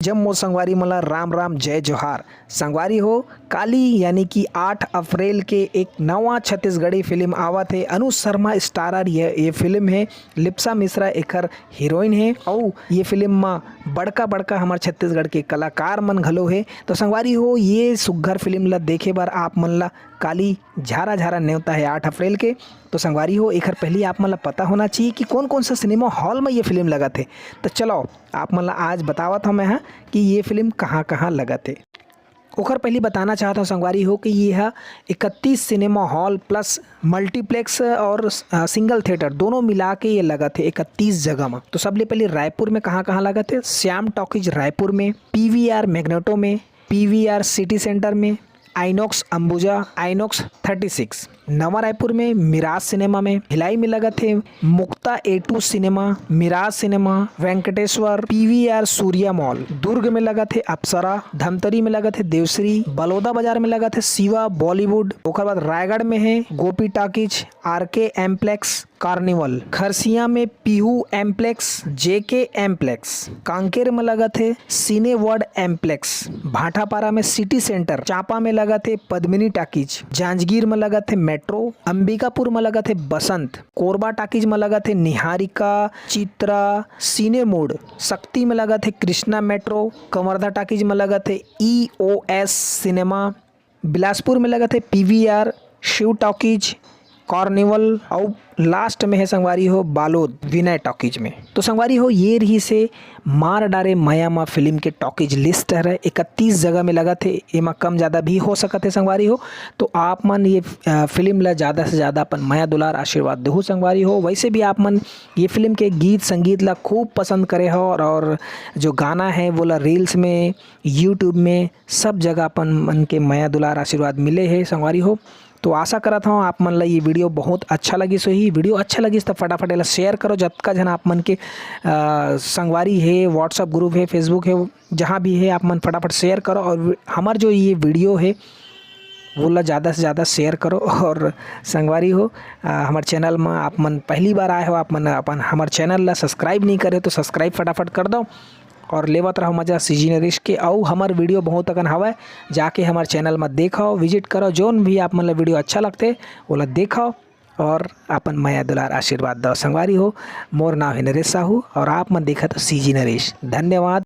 जब मो संगवारी मला राम राम जय जोहार। संगवारी हो काली यानी कि 8 अप्रैल के एक नवा छत्तीसगढ़ी फिल्म आवत है। अनु शर्मा स्टारर ये फिल्म है। लिप्सा मिश्रा एकर हीरोइन है और ये फिल्म में बड़का बड़का हमार छत्तीसगढ़ के कलाकार मन घलो है। तो संगवारी हो ये सुघ्घर फिल्म ला देखे बर आप मन ला काली झारा झारा न्योता है 8 अप्रैल के। तो संगवारी हो एकर पहले आप मन ला पता होना चाहिए कि कौन कौन सा सिनेमा हॉल में ये फिल्म लगत है। तो चलो आप मन ला आज बतावत हूँ मैं कि ये फिल्म कहाँ कहाँ लगत है। ओकर पहले बताना चाहता हूँ संगवारी हो कि ये है 31 सिनेमा हॉल प्लस मल्टीप्लेक्स और सिंगल थिएटर दोनों मिला के ये लगत है 31 जगह में। तो सबले पहले रायपुर में कहाँ कहाँ लगत है? श्याम टॉकीज रायपुर में, पीवीआर मैग्नेटो में, पीवीआर सिटी सेंटर में, आइनॉक्स अंबुजा, आइनॉक्स 36 नवा रायपुर में, मिराज सिनेमा में, भिलाई में लगा थे Mukta A2 cinema, Mirage cinema, Venkateshwar, PVR Surya mall, Durg में लगा थे अप्सरा, धमतरी में लगा थे देवश्री, बलौदा बाजार में लगा थे शिवा बॉलीवुड। ओकर बाद रायगढ़ में है गोपी टाकीज, आरके एम्प्लेक्स, कार्निवल, खरसिया में पीहू एम्प्लेक्स, जेके एम्प्लेक्स, कांकेर में लगा थे सिने वर्ल्ड एम्प्लेक्स, भाटापारा में सिटी सेंटर, चांपा में लगा थे पद्मिनी टाकीज, जांजगीर में लगा थे मेट्रो, अंबिकापुर में लगा थे बसंत, कोरबा टाकीज में लगा थे निहारिका, चित्रा, सिने मोड, शक्ति में लगा थे कृष्णा मेट्रो, कवर्धा टाकीज में लगा थे EOS सिनेमा, बिलासपुर में लगा थे पीवीआर, शिव टॉकीज, कार्निवल और लास्ट में है संगवारी हो बालोद विनय टॉकीज में। तो संगवारी हो ये रही से मार डारे माया मा फिल्म के टॉकीज लिस्ट है 31 जगह में लगा थे। एमा कम ज़्यादा भी हो सकत है संगवारी हो। तो आप मन ये फिल्म ला ज़्यादा से ज़्यादा अपन माया दुलार आशीर्वाद देहु संगवारी हो। वैसे भी आप मन ये फिल्म के गीत संगीत ला खूब पसंद करे हो और जो गाना है वो ला रील्स में यूट्यूब में सब जगह अपन मन के माया दुलार आशीर्वाद मिले है संगवारी हो। तो आशा करता हूँ आप मन ला ये वीडियो बहुत अच्छा लगी। सो ही वीडियो अच्छा लगी तो फटाफट एला शेयर करो जतका जन आप मन के संगवारी है, व्हाट्सअप ग्रुप है, फेसबुक है, जहाँ भी है आप मन फटाफट शेयर करो। और हमार जो ये वीडियो है वो ला ज़्यादा से ज़्यादा शेयर करो। और संगवारी हो हमार चैनल में आप मन पहली बार आए हो, आप मन अपन हमार चैनल ला सब्सक्राइब नहीं करे तो सब्सक्राइब फटाफट कर दो और लेवत रहो मजा सीजी नरेश के। और हमार वीडियो बहुत अकन हवा जाके हमार चैनल में देखो, विजिट करो, जोन भी आप मन वीडियो अच्छा लगते वो देखो और अपन माया दुलार आशीर्वाद दो संगवारी हो। मोर नाम है नरेश साहू और आप मन देखा तो सीजी नरेश। धन्यवाद।